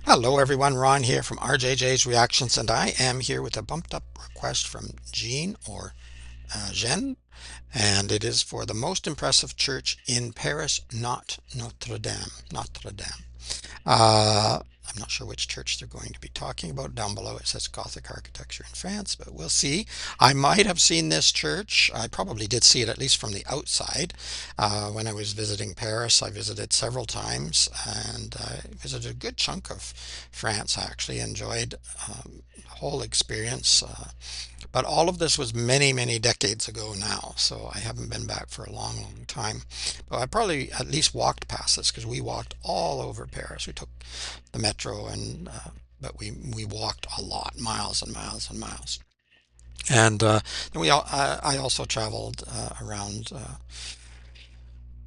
Hello everyone, Ron here from RJJ's Reactions, and I am here with a bumped up request from Jean or Jeanne, and it is for the most impressive church in Paris, not Notre Dame. Notre Dame. I'm not sure which church they're going to be talking about. Down below it says Gothic architecture in France, but we'll see. I might have seen this church. I probably did see it at least from the outside. When I was visiting Paris, I visited several times and I visited a good chunk of France. I actually enjoyed the whole experience. But all of this was many, many decades ago now, so I haven't been back for a long, long time. But I probably at least walked past this because we walked all over Paris. We took the metro but we walked a lot, miles and miles and miles. And then I also traveled around,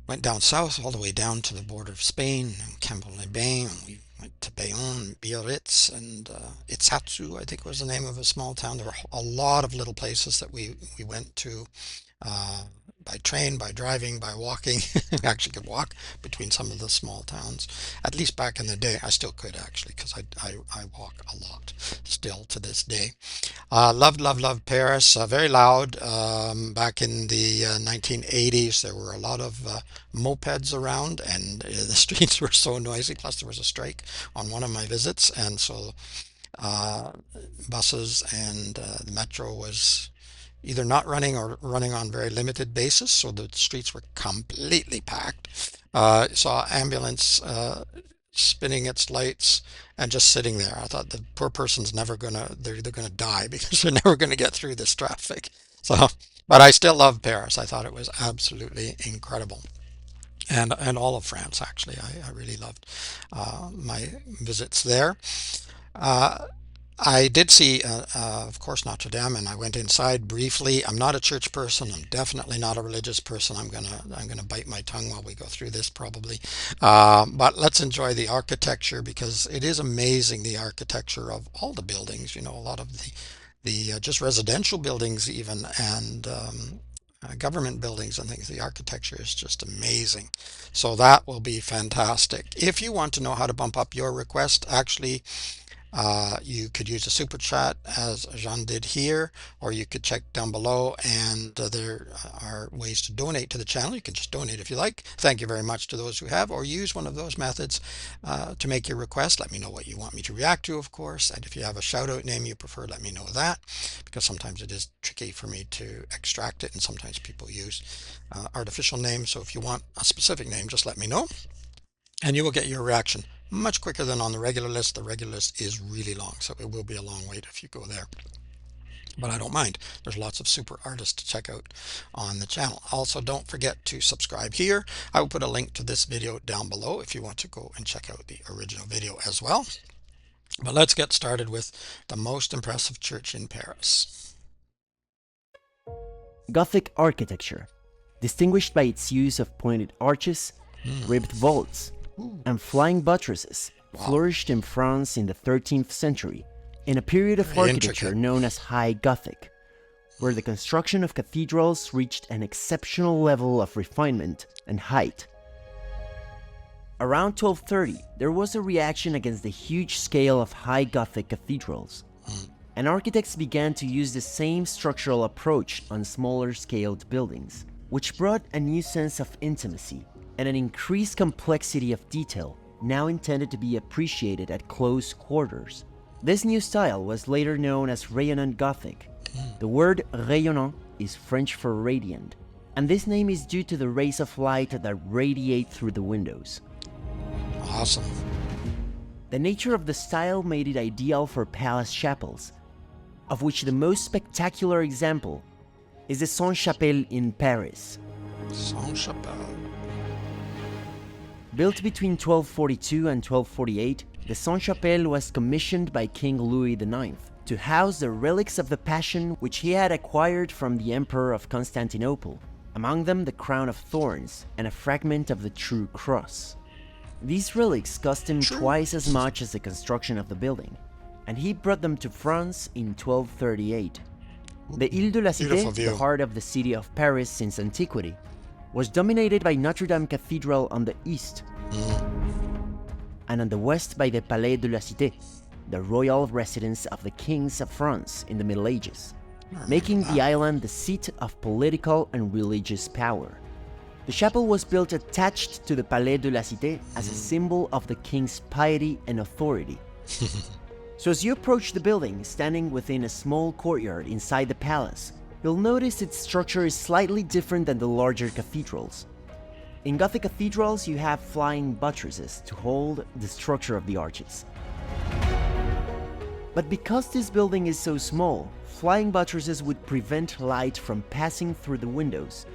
went down south all the way down to the border of Spain and Campo-les-Bains. And we went to Bayonne, Biarritz, and Itsatsu, I think was the name of a small town. There were a lot of little places that we went to uh, by train, by driving, by walking. I actually could walk between some of the small towns. At least back in the day, I still could actually, because I walk a lot still to this day. Loved, loved, loved Paris. Very loud. Back in the 1980s, there were a lot of mopeds around, and the streets were so noisy. Plus, there was a strike on one of my visits, and so uh, buses and the metro was either not running or running on very limited basis, so the streets were completely packed. Saw ambulance spinning its lights and just sitting there. I thought the poor person's never gonna, they're either gonna die because they're never gonna get through this traffic. So, but I still love Paris. I thought it was absolutely incredible. And all of France, actually. I really loved my visits there. Uh, I did see, of course, Notre Dame, and I went inside briefly. I'm not a church person. I'm definitely not a religious person. I'm gonna bite my tongue while we go through this, probably. But let's enjoy the architecture because it is amazing the architecture of all the buildings. You know, a lot of the just residential buildings, even, and government buildings and things. The architecture is just amazing. So that will be fantastic. If you want to know how to bump up your request, actually, you could use a super chat as Jean did here, or you could check down below and there are ways to donate to the channel. You can just donate if you like. Thank you very much to those who have, or use one of those methods to make your request. Let me know what you want me to react to, of course, and if you have a shout out name you prefer, let me know that, because sometimes it is tricky for me to extract it and sometimes people use artificial names. So if you want a specific name, just let me know and you will get your reaction much quicker than on the regular list. The regular list is really long, so it will be a long wait if you go there. But I don't mind. There's lots of super artists to check out on the channel. Also, don't forget to subscribe here. I will put a link to this video down below if you want to go and check out the original video as well. But let's get started with the most impressive church in Paris. Gothic architecture, distinguished by its use of pointed arches, ribbed vaults, Ooh, and flying buttresses, wow. flourished in France in the 13th century, in a period of Very architecture intricate. known as High Gothic, where the construction of cathedrals reached an exceptional level of refinement and height. Around 1230, there was a reaction against the huge scale of High Gothic cathedrals, and architects began to use the same structural approach on smaller scaled buildings, which brought a new sense of intimacy and an increased complexity of detail, now intended to be appreciated at close quarters. This new style was later known as rayonnant Gothic. The word rayonnant is French for radiant, and this name is due to the rays of light that radiate through the windows. Awesome. The nature of the style made it ideal for palace chapels, of which the most spectacular example is the Sainte-Chapelle in Paris. Sainte-Chapelle. Built between 1242 and 1248, the Sainte-Chapelle was commissioned by King Louis IX to house the relics of the Passion which he had acquired from the Emperor of Constantinople, among them the crown of thorns and a fragment of the True Cross. These relics cost him twice as much as the construction of the building, and he brought them to France in 1238. The Ile de la Cité, the heart of the city of Paris since antiquity, was dominated by Notre Dame Cathedral on the east. and on the west by the Palais de la Cité, the royal residence of the kings of France in the Middle Ages, making the island the seat of political and religious power. The chapel was built attached to the Palais de la Cité as a symbol of the king's piety and authority. So as you approach the building, standing within a small courtyard inside the palace, you'll notice its structure is slightly different than the larger cathedrals. In Gothic cathedrals, you have flying buttresses to hold the structure of the arches. But because this building is so small, flying buttresses would prevent light from passing through the windows.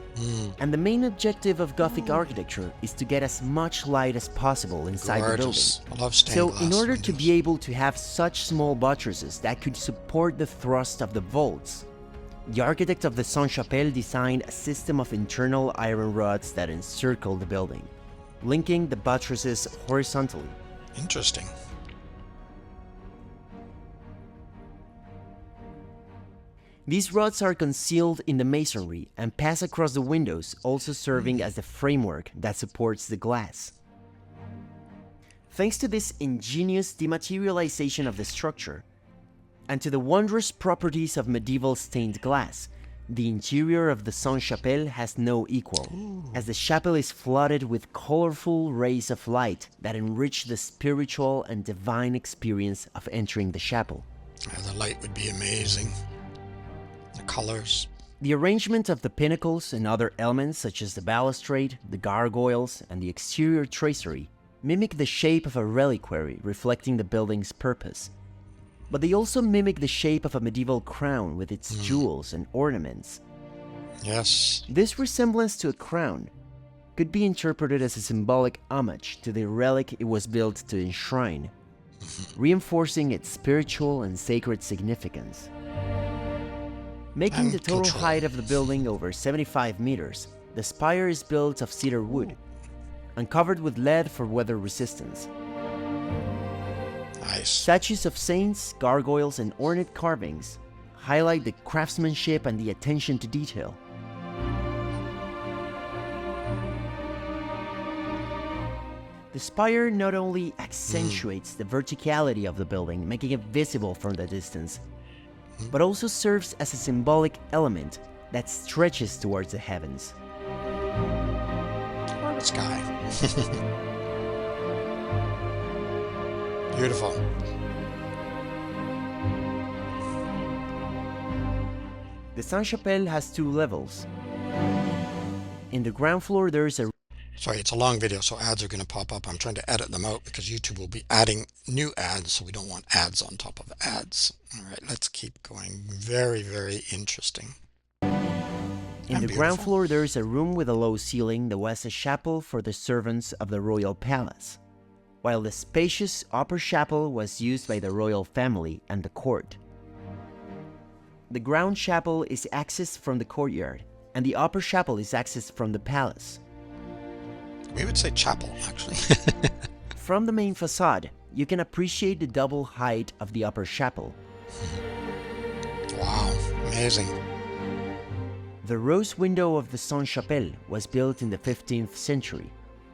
And the main objective of Gothic architecture is to get as much light as possible inside the building. I love stained So glass in order windows. to be able to have such small buttresses that could support the thrust of the vaults, the architect of the Sainte-Chapelle designed a system of internal iron rods that encircle the building, linking the buttresses horizontally. Interesting. These rods are concealed in the masonry and pass across the windows, also serving as the framework that supports the glass. Thanks to this ingenious dematerialization of the structure, and to the wondrous properties of medieval stained glass, the interior of the Sainte-Chapelle has no equal, as the chapel is flooded with colorful rays of light that enrich the spiritual and divine experience of entering the chapel. The light would be amazing. The colors. The arrangement of the pinnacles and other elements such as the balustrade, the gargoyles, and the exterior tracery mimic the shape of a reliquary reflecting the building's purpose. But they also mimic the shape of a medieval crown with its jewels and ornaments. Yes. This resemblance to a crown could be interpreted as a symbolic homage to the relic it was built to enshrine, reinforcing its spiritual and sacred significance. Making the total height of the building over 75 meters, the spire is built of cedar wood and covered with lead for weather resistance. Nice. Statues of saints, gargoyles, and ornate carvings highlight the craftsmanship and the attention to detail. The spire not only accentuates the verticality of the building, making it visible from the distance, but also serves as a symbolic element that stretches towards the heavens. Or the sky. Beautiful. The Sainte-Chapelle has 2 levels. In the ground floor, there is a... Sorry, it's a long video, so ads are going to pop up. I'm trying to edit them out because YouTube will be adding new ads, so we don't want ads on top of ads. All right, let's keep going. Very, very interesting. In the ground floor, there is a room with a low ceiling that was a chapel for the servants of the royal palace, while the spacious upper chapel was used by the royal family and the court. The ground chapel is accessed from the courtyard, and the upper chapel is accessed from the palace. We would say chapel, actually. From the main facade, you can appreciate the double height of the upper chapel. Wow, amazing. The rose window of the Sainte-Chapelle was built in the 15th century,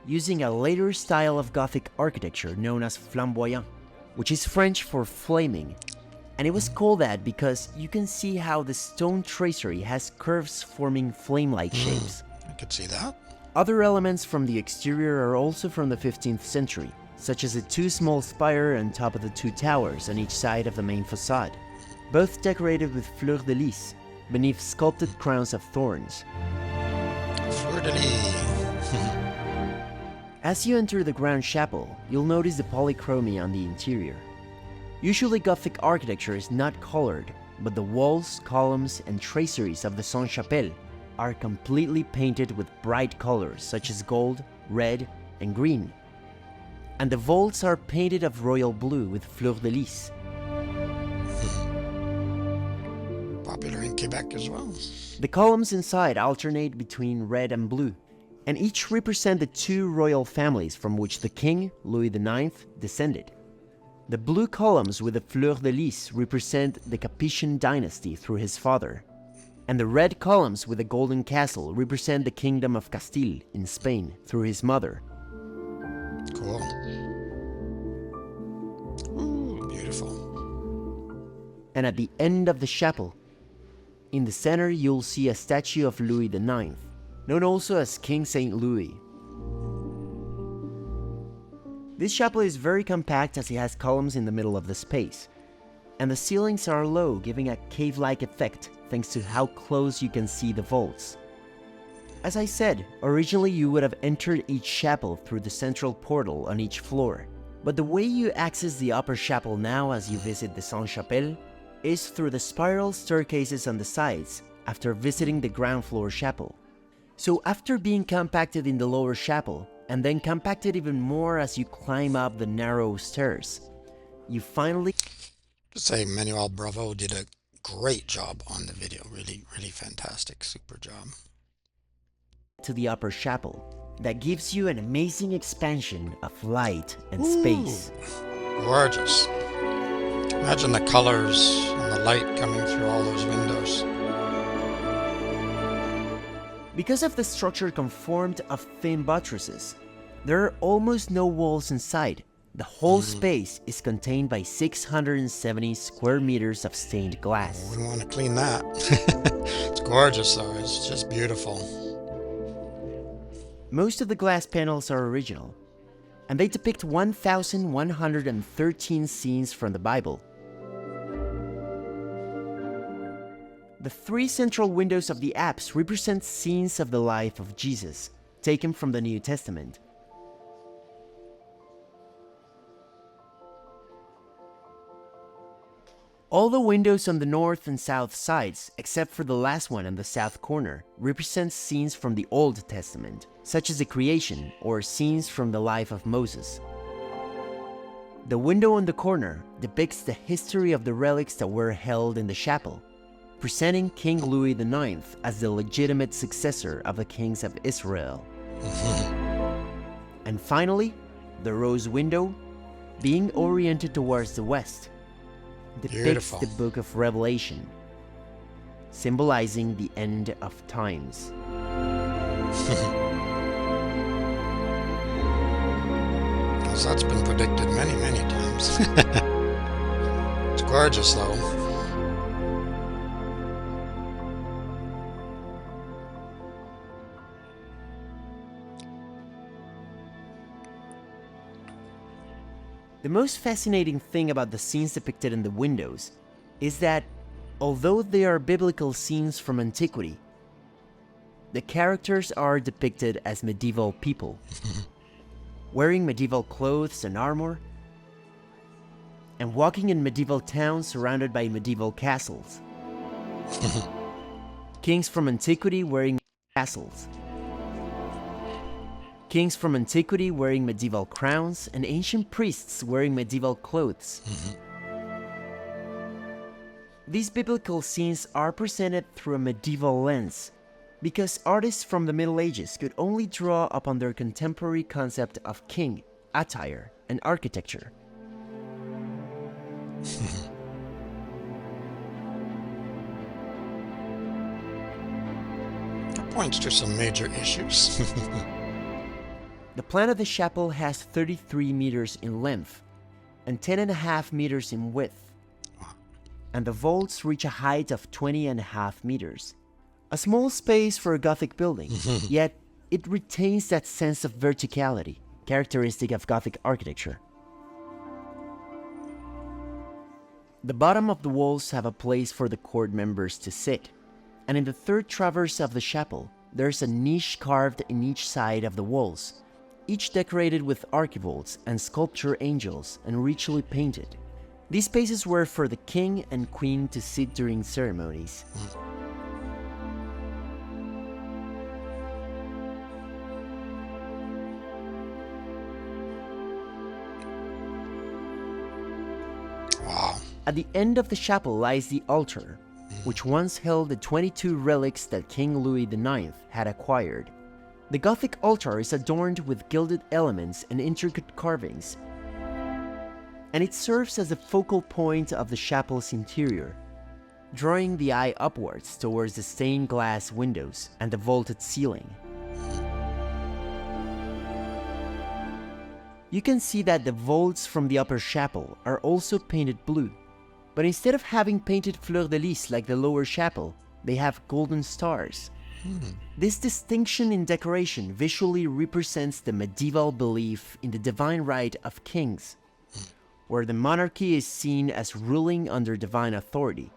using a later style of Gothic architecture known as flamboyant, which is French for flaming. And it was called that because you can see how the stone tracery has curves forming flame-like shapes. I could see that. Other elements from the exterior are also from the 15th century, such as the 2 small spire on top of the 2 towers on each side of the main facade, both decorated with fleurs de lis, beneath sculpted crowns of thorns. Fleur de lis. As you enter the ground chapel, you'll notice the polychromy on the interior. Usually Gothic architecture is not colored, but the walls, columns, and traceries of the Sainte-Chapelle are completely painted with bright colors such as gold, red, and green. And the vaults are painted of royal blue with fleurs de lis. Popular in Quebec as well. The columns inside alternate between red and blue, and each represent the 2 royal families from which the king, Louis IX, descended. The blue columns with the fleurs de lis represent the Capetian dynasty through his father, and the red columns with the golden castle represent the kingdom of Castile in Spain through his mother. Cool. beautiful. And at the end of the chapel, in the center, you'll see a statue of Louis IX, known also as King Saint Louis. This chapel is very compact as it has columns in the middle of the space, and the ceilings are low, giving a cave-like effect thanks to how close you can see the vaults. As I said, originally you would have entered each chapel through the central portal on each floor, but the way you access the upper chapel now as you visit the Sainte-Chapelle is through the spiral staircases on the sides after visiting the ground floor chapel. So after being compacted in the lower chapel, and then compacted even more as you climb up the narrow stairs, you finally Say Manuel Bravo did a great job on the video. Really, really fantastic. Super job. to the upper chapel that gives you an amazing expansion of light and space. Gorgeous. Imagine the colors and the light coming through all those windows. Because of the structure conformed of thin buttresses, there are almost no walls inside. The whole space is contained by 670 square meters of stained glass. We want to clean that. It's gorgeous though. It's just beautiful. Most of the glass panels are original, and they depict 1,113 scenes from the Bible. The three central windows of the apse represent scenes of the life of Jesus, taken from the New Testament. All the windows on the north and south sides, except for the last one on the south corner, represent scenes from the Old Testament, such as the creation or scenes from the life of Moses. The window on the corner depicts the history of the relics that were held in the chapel, presenting King Louis IX as the legitimate successor of the kings of Israel. And finally, the rose window, being oriented towards the west, depicts Beautiful. the book of Revelation, symbolizing the end of times. Because that's been predicted many, many times. It's gorgeous though. The most fascinating thing about the scenes depicted in the windows is that, although they are biblical scenes from antiquity, the characters are depicted as medieval people, wearing medieval clothes and armor, and walking in medieval towns surrounded by medieval castles. Kings from antiquity wearing castles. Kings from antiquity wearing medieval crowns, and ancient priests wearing medieval clothes. These biblical scenes are presented through a medieval lens, because artists from the Middle Ages could only draw upon their contemporary concept of king, attire, and architecture. That points to some major issues. The plan of the chapel has 33 meters in length and 10.5 meters in width, and the vaults reach a height of 20.5 meters. A small space for a Gothic building, yet it retains that sense of verticality, characteristic of Gothic architecture. The bottom of the walls have a place for the court members to sit, and in the third traverse of the chapel, there's a niche carved in each side of the walls, each decorated with archivolts and sculpture angels and richly painted. These spaces were for the king and queen to sit during ceremonies. Wow. At the end of the chapel lies the altar, which once held the 22 relics that King Louis IX had acquired. The Gothic altar is adorned with gilded elements and intricate carvings, and it serves as the focal point of the chapel's interior, drawing the eye upwards towards the stained glass windows and the vaulted ceiling. You can see that the vaults from the upper chapel are also painted blue, but instead of having painted fleurs-de-lis like the lower chapel, they have golden stars. This distinction in decoration visually represents the medieval belief in the divine right of kings, where the monarchy is seen as ruling under divine authority.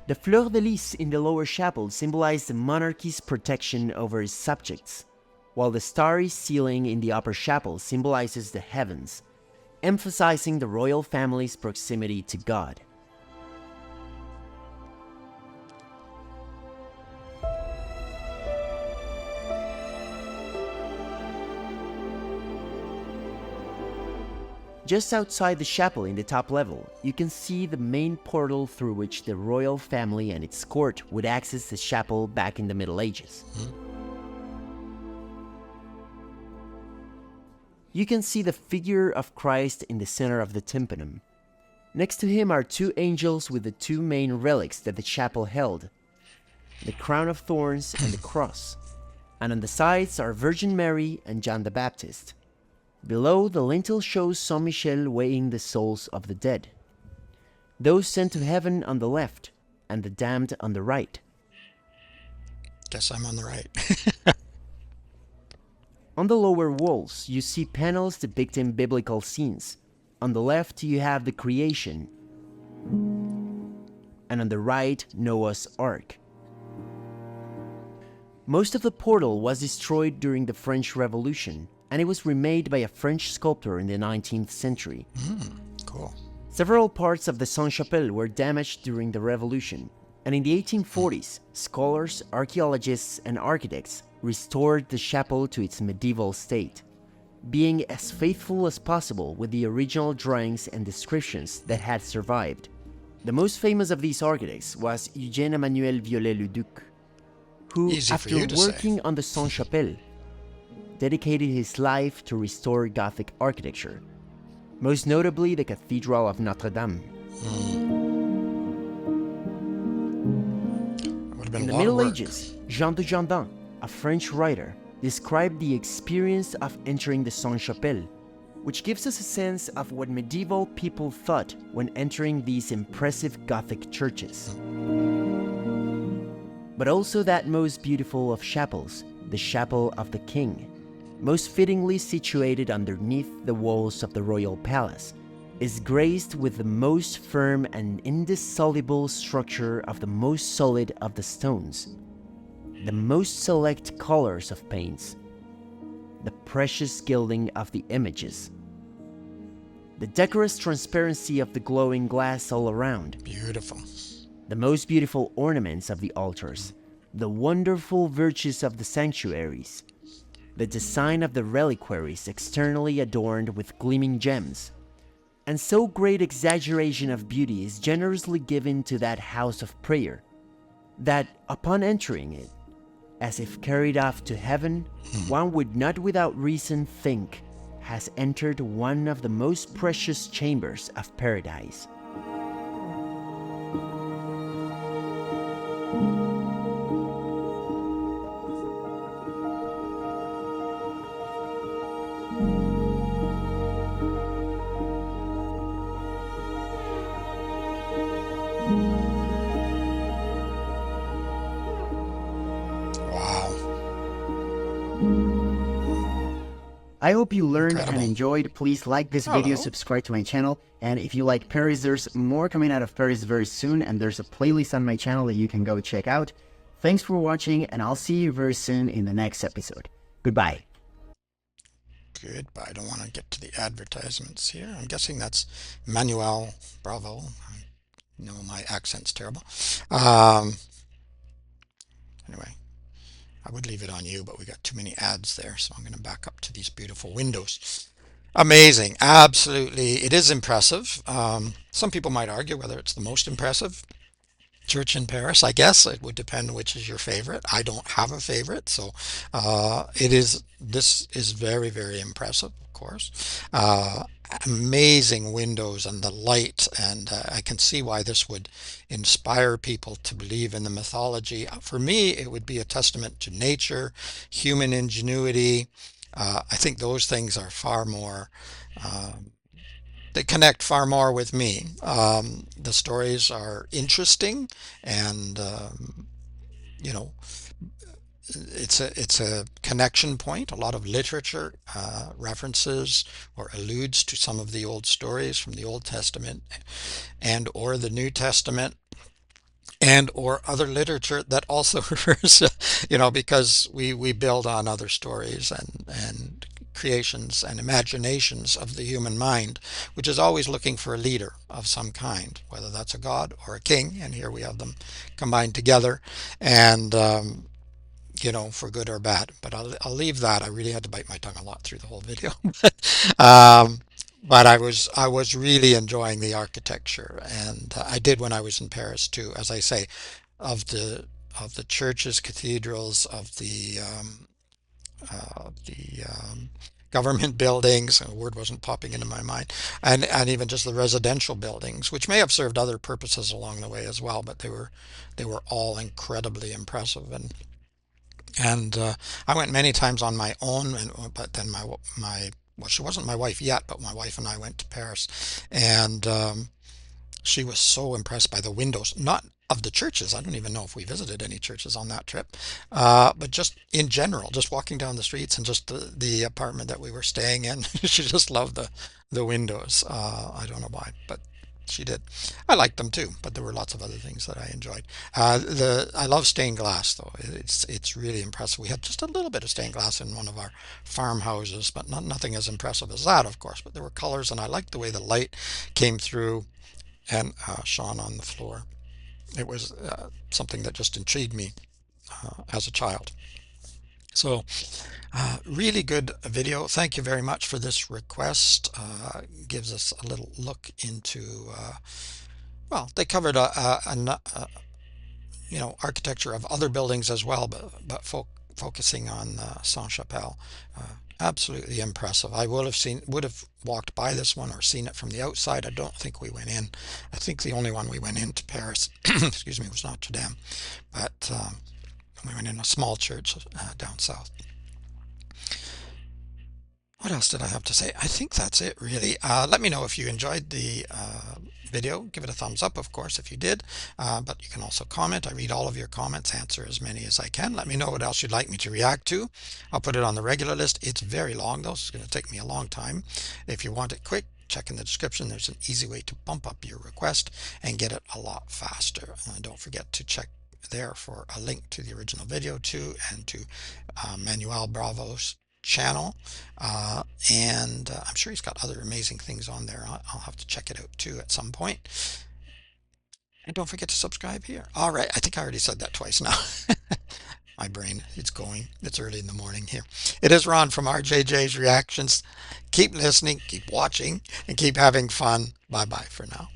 The fleurs-de-lis in the lower chapel symbolize the monarchy's protection over its subjects, while the starry ceiling in the upper chapel symbolizes the heavens, emphasizing the royal family's proximity to God. Just outside the chapel in the top level, you can see the main portal through which the royal family and its court would access the chapel back in the Middle Ages. You can see the figure of Christ in the center of the tympanum. Next to him are two angels with the two main relics that the chapel held, the crown of thorns and the cross, and on the sides are Virgin Mary and John the Baptist. Below, the lintel shows Saint Michel weighing the souls of the dead, those sent to heaven on the left and the damned on the right. Guess I'm on the right. On the lower walls, you see panels depicting biblical scenes. On the left, you have the creation, and on the right, Noah's Ark. Most of the portal was destroyed during the French Revolution, and it was remade by a French sculptor in the 19th century. Cool. Several parts of the Sainte-Chapelle were damaged during the Revolution, and in the 1840s, scholars, archaeologists, and architects restored the chapel to its medieval state, being as faithful as possible with the original drawings and descriptions that had survived. The most famous of these architects was Eugène Manuel Viollet-le-Duc, who, after working on the Sainte-Chapelle, dedicated his life to restore Gothic architecture, most notably the Cathedral of Notre. In the Middle Ages, Jean de Jardin, a French writer, described the experience of entering the Sainte-Chapelle, which gives us a sense of what medieval people thought when entering these impressive Gothic churches. But also that most beautiful of chapels, the Chapel of the King, most fittingly situated underneath the walls of the royal palace, is graced with the most firm and indissoluble structure of the most solid of the stones, the most select colors of paints, the precious gilding of the images, the decorous transparency of the glowing glass all around, Beautiful. the most beautiful ornaments of the altars, the wonderful virtues of the sanctuaries, the design of the reliquaries externally adorned with gleaming gems, and so great exaggeration of beauty is generously given to that house of prayer, that upon entering it, as if carried off to heaven, one would not without reason think has entered one of the most precious chambers of paradise. I hope you learned and enjoyed. Please like this video, subscribe to my channel, and if you like Paris, there's more coming out of Paris very soon, and there's a playlist on my channel that you can go check out. Thanks for watching, and I'll see you very soon in the next episode. Goodbye. Goodbye. I don't want to get to the advertisements here. I'm guessing that's Manuel. Bravo. No, my accent's terrible. Anyway, I would leave it on you, but we got too many ads there, so I'm going to back up to these beautiful windows. Amazing. Absolutely. It is impressive. Some people might argue whether it's the most impressive church in Paris. I guess it would depend which is your favorite. I don't have a favorite, so this is very, very impressive, of course. Amazing windows and the light, and I can see why this would inspire people to believe in the mythology. For me, it would be a testament to nature, human ingenuity, I think those things are far more, um, they connect far more with me. The stories are interesting, and you know, it's a connection point. A lot of literature references or alludes to some of the old stories from the Old Testament and or the New Testament and or other literature that also refers, because we build on other stories and creations and imaginations of the human mind, which is always looking for a leader of some kind, whether that's a god or a king, and here we have them combined together, and for good or bad. But I'll leave that. I really had to bite my tongue a lot through the whole video. um, but I was really enjoying the architecture, and I did when I was in Paris too. As I say, of the churches, cathedrals, of the government buildings. A word wasn't popping into my mind, and even just the residential buildings, which may have served other purposes along the way as well. But they were all incredibly impressive, and I went many times on my own, but then my well, she wasn't my wife yet, but my wife and I went to Paris, and she was so impressed by the windows, not of the churches. I don't even know if we visited any churches on that trip, but just in general, just walking down the streets and just the apartment that we were staying in. She just loved the windows. I don't know why, but she did. I liked them too, but there were lots of other things that I enjoyed. The I love stained glass though. It's really impressive. We had just a little bit of stained glass in one of our farmhouses, but nothing as impressive as that, of course. But there were colors, and I liked the way the light came through and shone on the floor. It was something that just intrigued me as a child. So, really good video. Thank you very much for this request. Gives us a little look into, well, they covered architecture of other buildings as well, but focusing on Saint-Chapelle. Absolutely impressive. I would have walked by this one or seen it from the outside. I don't think we went in. I think the only one we went into Paris, excuse me, was Notre Dame, but we went in a small church down south. What else did I have to say? I think that's it, really. Let me know if you enjoyed the video. Give it a thumbs up, of course, if you did. But you can also comment. I read all of your comments, answer as many as I can. Let me know what else you'd like me to react to. I'll put it on the regular list. It's very long, though, so it's going to take me a long time. If you want it quick, check in the description. There's an easy way to bump up your request and get it a lot faster. Don't forget to check there for a link to the original video too, and to Manuel Bravo's channel, and I'm sure he's got other amazing things on there. I'll have to check it out too at some point. And don't forget to subscribe here. All right, I think I already said that twice now. My brain, it's going. It's early in the morning here. It is Ron from RJJ's Reactions. Keep listening, keep watching, and keep having fun. Bye bye for now.